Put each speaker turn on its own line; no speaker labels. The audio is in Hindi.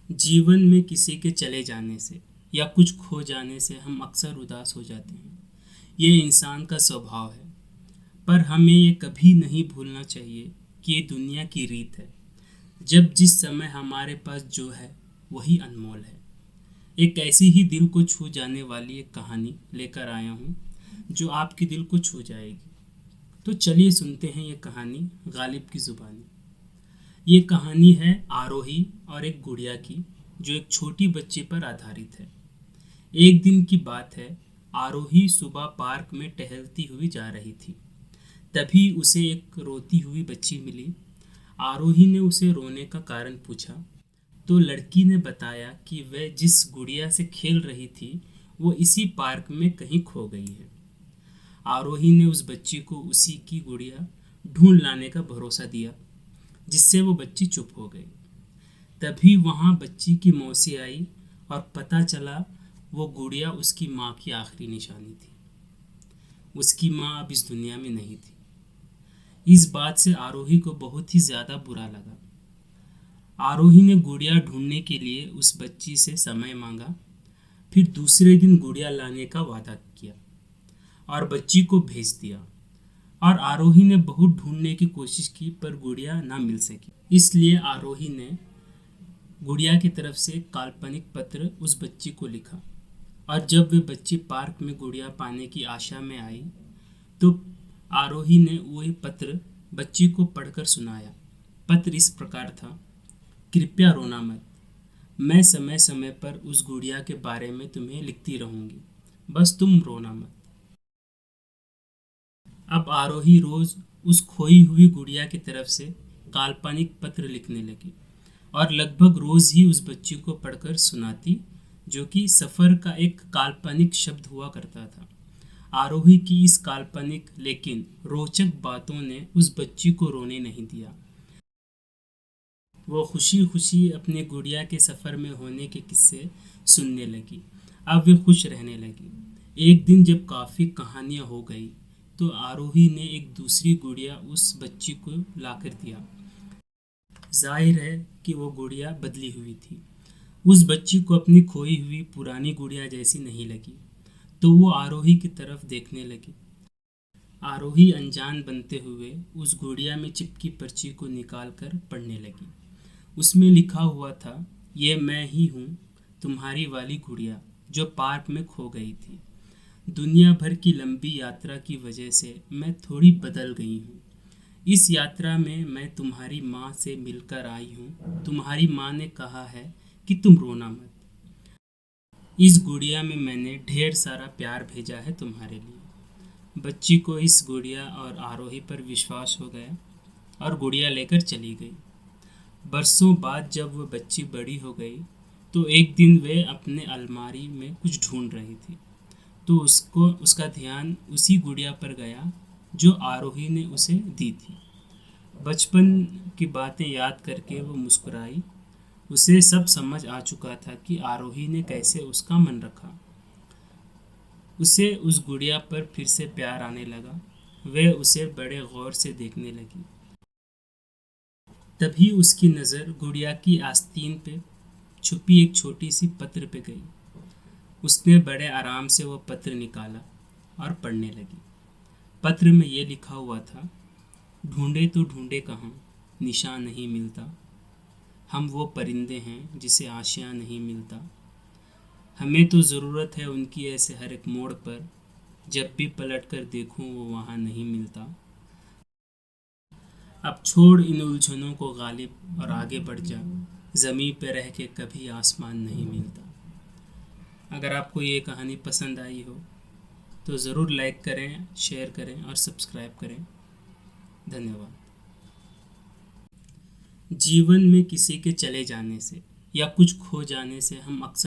जीवन में किसी के चले जाने से या कुछ खो जाने से हम अक्सर उदास हो जाते हैं। ये इंसान का स्वभाव है। पर हमें ये कभी नहीं भूलना चाहिए कि ये दुनिया की रीत है। जब जिस समय हमारे पास जो है वही अनमोल है। एक ऐसी ही दिल को छू जाने वाली एक कहानी लेकर आया हूँ जो आपके दिल को छू जाएगी। तो चलिए सुनते हैं ये कहानी गालिब की ज़ुबानी। ये कहानी है आरोही और एक गुड़िया की, जो एक छोटी बच्ची पर आधारित है। एक दिन की बात है। आरोही सुबह पार्क में टहलती हुई जा रही थी। तभी उसे एक रोती हुई बच्ची मिली। आरोही ने उसे रोने का कारण पूछा तो लड़की ने बताया कि वह जिस गुड़िया से खेल रही थी वो इसी पार्क में कहीं खो गई है। आरोही ने उस बच्ची को उसी की गुड़िया ढूंढ लाने का भरोसा दिया, जिससे वो बच्ची चुप हो गई। तभी वहाँ बच्ची की मौसी आई और पता चला वो गुड़िया उसकी माँ की आखिरी निशानी थी। उसकी माँ अब इस दुनिया में नहीं थी। इस बात से आरोही को बहुत ही ज़्यादा बुरा लगा। आरोही ने गुड़िया ढूंढने के लिए उस बच्ची से समय मांगा। फिर दूसरे दिन गुड़िया लाने का वादा किया और बच्ची को भेज दिया। और आरोही ने बहुत ढूंढने की कोशिश की पर गुड़िया ना मिल सकी। इसलिए आरोही ने गुड़िया की तरफ से एक काल्पनिक पत्र उस बच्ची को लिखा। और जब वे बच्ची पार्क में गुड़िया पाने की आशा में आई तो आरोही ने वही पत्र बच्ची को पढ़कर सुनाया। पत्र इस प्रकार था। कृपया रोना मत। मैं समय समय पर उस गुड़िया के बारे में तुम्हें लिखती रहूंगी। बस तुम रोना मत। अब आरोही रोज उस खोई हुई गुड़िया की तरफ से काल्पनिक पत्र लिखने लगी और लगभग रोज ही उस बच्ची को पढ़कर सुनाती, जो कि सफर का एक काल्पनिक शब्द हुआ करता था। आरोही की इस काल्पनिक लेकिन रोचक बातों ने उस बच्ची को रोने नहीं दिया। वो खुशी खुशी अपने गुड़िया के सफ़र में होने के किस्से सुनने लगी। अब वे खुश रहने लगी। एक दिन जब काफ़ी कहानियाँ हो गई तो आरोही ने एक दूसरी गुड़िया उस बच्ची को लाकर दिया। जाहिर है कि वो गुड़िया बदली हुई थी। उस बच्ची को अपनी खोई हुई पुरानी गुड़िया जैसी नहीं लगी, तो वो आरोही की तरफ देखने लगी। आरोही अनजान बनते हुए उस गुड़िया में चिपकी पर्ची को निकाल कर पढ़ने लगी। उसमें लिखा हुआ था, ये मैं ही हूँ, तुम्हारी वाली गुड़िया जो पार्क में खो गई थी। दुनिया भर की लंबी यात्रा की वजह से मैं थोड़ी बदल गई हूँ। इस यात्रा में मैं तुम्हारी माँ से मिलकर आई हूँ। तुम्हारी माँ ने कहा है कि तुम रोना मत। इस गुड़िया में मैंने ढेर सारा प्यार भेजा है तुम्हारे लिए। बच्ची को इस गुड़िया और आरोही पर विश्वास हो गया और गुड़िया लेकर चली गई। बरसों बाद जब वह बच्ची बड़ी हो गई तो एक दिन वे अपने अलमारी में कुछ ढूंढ रही थी, तो उसका ध्यान उसी गुड़िया पर गया जो आरोही ने उसे दी थी। बचपन की बातें याद करके वो मुस्कुराई। उसे सब समझ आ चुका था कि आरोही ने कैसे उसका मन रखा। उसे उस गुड़िया पर फिर से प्यार आने लगा। वह उसे बड़े गौर से देखने लगी। तभी उसकी नज़र गुड़िया की आस्तीन पे छुपी एक छोटी सी पत्र पे गई। उसने बड़े आराम से वो पत्र निकाला और पढ़ने लगी। पत्र में ये लिखा हुआ था, ढूंढे तो ढूंढे कहाँ, निशान नहीं मिलता। हम वो परिंदे हैं जिसे आशियाँ नहीं मिलता। हमें तो ज़रूरत है उनकी ऐसे हर एक मोड़ पर, जब भी पलट कर देखूं वो वहाँ नहीं मिलता। अब छोड़ इन उलझनों को गालिब और आगे बढ़ जा। ज़मीं पे रह के कभी आसमान नहीं मिलता। अगर आपको ये कहानी पसंद आई हो तो ज़रूर लाइक करें, शेयर करें और सब्सक्राइब करें। धन्यवाद। जीवन में किसी के चले जाने से या कुछ खो जाने से हम अक्सर